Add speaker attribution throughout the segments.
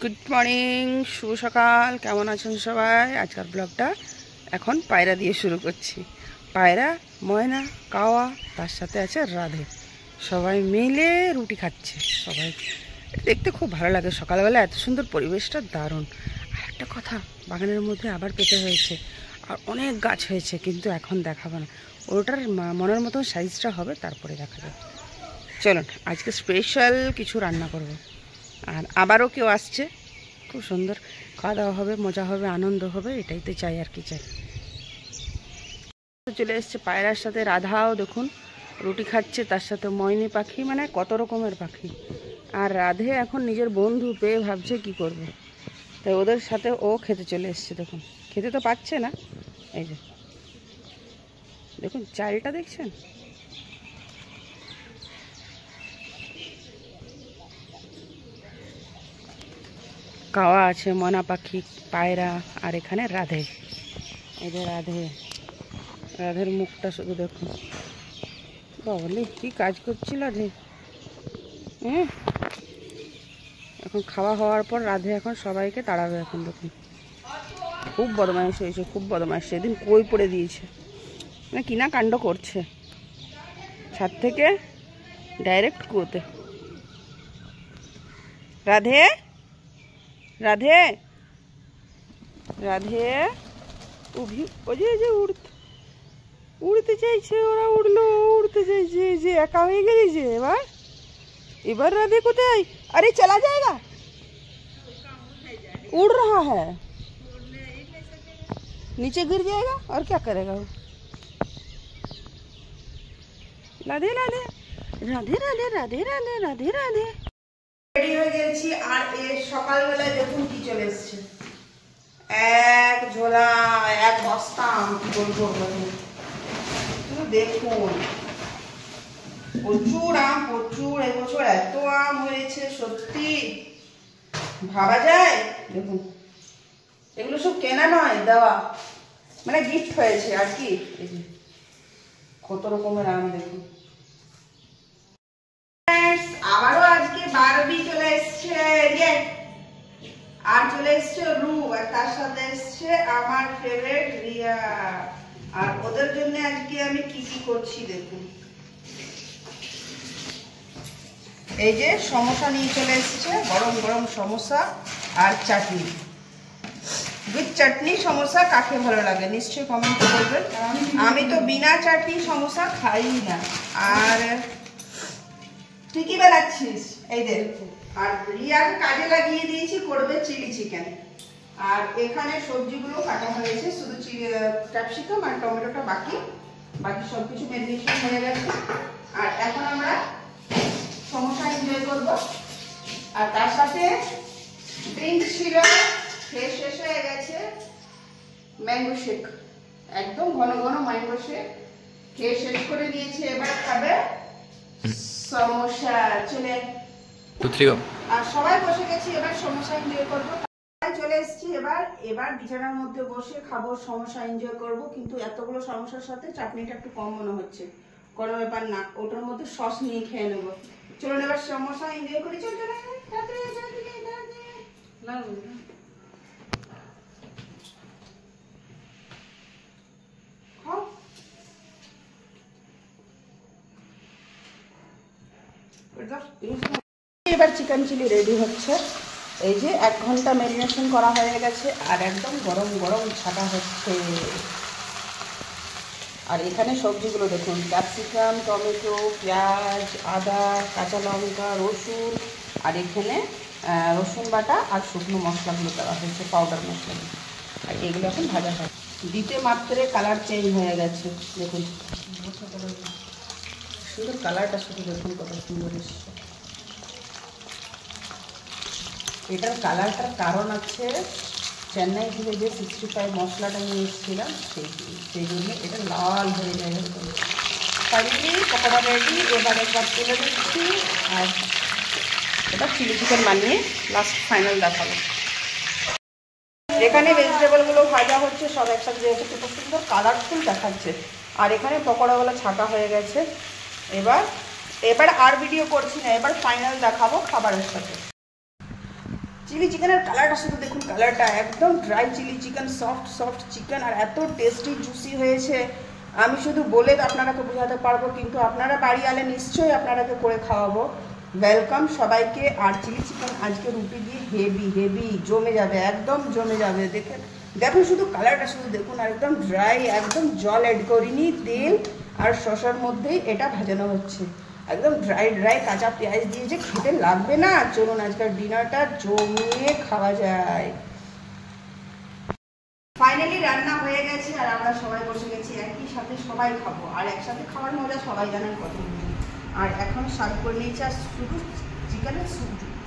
Speaker 1: Good morning, শুভ সকাল। কেমন আছেন সবাই? আজকের ব্লগটা এখন পায়রা দিয়ে শুরু করছি। পায়রা, ময়না, কাওয়া, তার সাথে আছে রাধে, সবাই মিলে রুটি খাচ্ছে। সবাই দেখতে খুব ভালো লাগে। সকালবেলা এত সুন্দর পরিবেশটা দারুণ। আর একটা কথা, বাগানের মধ্যে আবার পেতে হয়েছে আর অনেক গাছ হয়েছে, কিন্তু এখন দেখাবো না। ওটার মনের মতন সাইজটা হবে, তারপরে দেখা যাবে। চলুন, আজকে স্পেশাল কিছু রান্না করব। আর আবারও কেউ আসছে, খুব সুন্দর খাওয়া দাওয়া হবে, মজা হবে, আনন্দ হবে, এটাই তো চাই। আর কি চাই? চলে এসছে পায়রার সাথে রাধাও, দেখুন রুটি খাচ্ছে, তার সাথে ময়নি পাখি, মানে কত রকমের পাখি। আর রাধে এখন নিজের বন্ধু পেয়ে ভাবছে কি করবে, তাই ওদের সাথে ও খেতে চলে এসছে। দেখুন, খেতে তো পাচ্ছে না। এই যে দেখুন চালটা দেখছেন, কাওয়া আছে, ময়না পাখি, পায়রা, আর এখানে রাধে। এই যে রাধের মুখটা শুধু দেখুন। বাবলে কি কাজ করছিল রাধে। হ্যাঁ, এখন খাওয়া হওয়ার পর রাধে এখন সবাইকে তাড়াবে। এখন দেখুন খুব বদমাইশ হয়েছে, খুব বদমাইশ। সেদিন কই পড়ে দিয়েছে, মানে কিনা কাণ্ড করছে। ছাদ থেকে ডাইরেক্ট কুয়োতে। রাধে, রাধে, রাধে, ওই যে উড়তে চাইছে, ওরা উড়লো, উড়তে চাইছে, যে একা হয়ে গেছে। এবার राधे কোথায়? अरे चला जाएगा, उड़ रहा है, नीचे गिर जाएगा और क्या करेगा वो। राधे राधे राधे राधे राधे राधे राधे राधे। রেডি হয়ে গেছি। আর এই সকালবেলায় দেখুন কি চলে এসছে, এক ঝোলা, এক বস্তা আম। কি বলবো, দেখুন প্রচুর আম, প্রচুর। এবছর এত আম হয়েছে, সত্যি ভাবা যায়। দেখুন এগুলো সব কেনা নয়, দেওয়া, মানে গিফট হয়েছে আর কি। এই যে কত রকমের আম দেখুন। আবারও আজকে বারবি চলে এসছে, আর চলে এসছে রু, আর তার সাথে এসছে আমার ফেভারিট রিয়া। আর ওদের জন্য আজকে আমি কি কি করছি দেখুন। এই যে সমোসা নিয়ে চলে এসছে, গরম গরম সমোসা আর চাটনি। উইথ চাটনি সমোসা কাকে ভালো লাগে নিশ্চয়ই কমেন্টে বলবেন। আমি তো বিনা চাটনি সমোসা খাই না। আর তুই কি বানাচ্ছিস? এই দেখুন। আর রিয়াকে কাজে লাগিয়ে দিয়েছি, করবে চিলি চিকেন। আর এখানে সবজিগুলো কাটা হয়েছে, শুধু ক্যাপসিকাম আর টমেটোটা বাকি, বাকি সবকিছু ম্যারিনেশন হয়ে গেছে। আর এখন আমরা সমোসা এনজয় করব। আর তার সাথে ড্রিঙ্ক ছিল, খেয়ে শেষ হয়ে গেছে, ম্যাঙ্গো শেক, একদম ঘন ঘন ম্যাঙ্গো শেক খেয়ে শেষ করে দিয়েছে। এবার খাবে সমোসা। চলে আর সবাই বসে গেছি, এবার সমোসা এনজয় করবো। চলে এসেছি এবার বিছানার মধ্যে বসে খাবো, সমোসা এনজয় করব। কিন্তু এতগুলো সমোসার সাথে চাটনিটা একটু কম মনে হচ্ছে, কোনো ব্যাপার না, ওটার মধ্যে সস নিয়ে খেয়ে নেবো। চলুন এবার সমোসা এনজয় করি। চল চলে এবার চিকেন চিলি রেডি হচ্ছে। এই যে 1 ঘন্টা ম্যারিনেশন করা হয়ে গেছে, আর একদম গরম গরম ছাটা হচ্ছে। আর এখানে সবজিগুলো দেখুন, ক্যাপসিকাম, টমেটো, পেঁয়াজ, আদা, কাঁচা লঙ্কা, রসুন। আর এখানে রসুন বাটা আর শুকনো মশলাগুলো দেওয়া হয়েছে, পাউডার মশলা। আর এগুলো এখন ভাজা হয়। দিতে মাত্রে কালার চেঞ্জ হয়ে গেছে, দেখুন সুন্দর কালারটা, শুধু দেখুন কত সুন্দর এসছে। এটার কালারটার কারণ আছে, চেন্নাই থেকে যে 65 মশলাটা নিয়ে এসেছিলাম, সেই জন্য এটা লাল হয়ে যায়। Finally pakora ready. এবার একবার তুলে দিচ্ছি, আর এটা চিলি চিকেন বানিয়ে লাস্ট ফাইনাল দেখাবো। এখানে ভেজিটেবলগুলো ভাজা হচ্ছে সব একসাথে, যেহেতু খুব সুন্দর কালারফুল দেখাচ্ছে। আর এখানে পকোড়াগুলো ছাকা হয়ে গেছে। এবার আর ভিডিও করছি না, এবার ফাইনাল দেখাবো খাবারের সাথে। চিলি চিকেনের কালারটা শুধু দেখুন, কালারটা একদম dry chilli chicken, soft soft chicken, আর এত টেস্টি জুসি হয়েছে। আমি শুধু বলে আপনারাকে বোঝাতে পারবো, কিন্তু আপনারা বাড়ি আলে নিশ্চয়ই আপনারাকে করে খাওয়াবো। ওয়েলকাম সবাইকে। আর চিলি চিকেন আজকে রুটি দিয়ে হেভি হেভি জমে যাবে, একদম জমে যাবে। দেখুন শুধু কালারটা শুধু দেখুন, আর একদম ড্রাই, একদম জল অ্যাড করিনি, তেল আর শসার মধ্যেই এটা ভাজানো হচ্ছে। একদম ড্রাই ড্রাই কাঁচা পেঁয়াজ দিয়ে যে খেতে লাগবে না। চলুন আজকের ডিনারটা জমিয়ে খাওয়া যায়। ফাইনালি রান্না হয়ে গেছে আর আমরা সবাই বসে গেছি একই সাথে, সবাই খাবো। আর একসাথে খাওয়ার মজা সবাই জানেন কত। আর এখন সার্ভ করে নিয়েছি, আর শুধু চিকেনের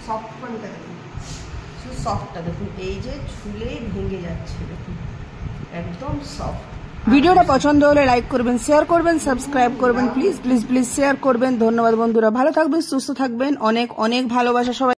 Speaker 1: সফট পয়েন্টটা দেখুন, শুধু সফটটা দেখুন, এই যে ছুলেই ভেঙে যাচ্ছে, দেখুন একদম সফট। ভিডিওটা পছন্দ হলে লাইক করবেন, শেয়ার করবেন, সাবস্ক্রাইব করবেন, প্লিজ প্লিজ প্লিজ শেয়ার করবেন। ধন্যবাদ বন্ধুরা, ভালো থাকবেন, সুস্থ থাকবেন, অনেক অনেক ভালোবাসা সবাই।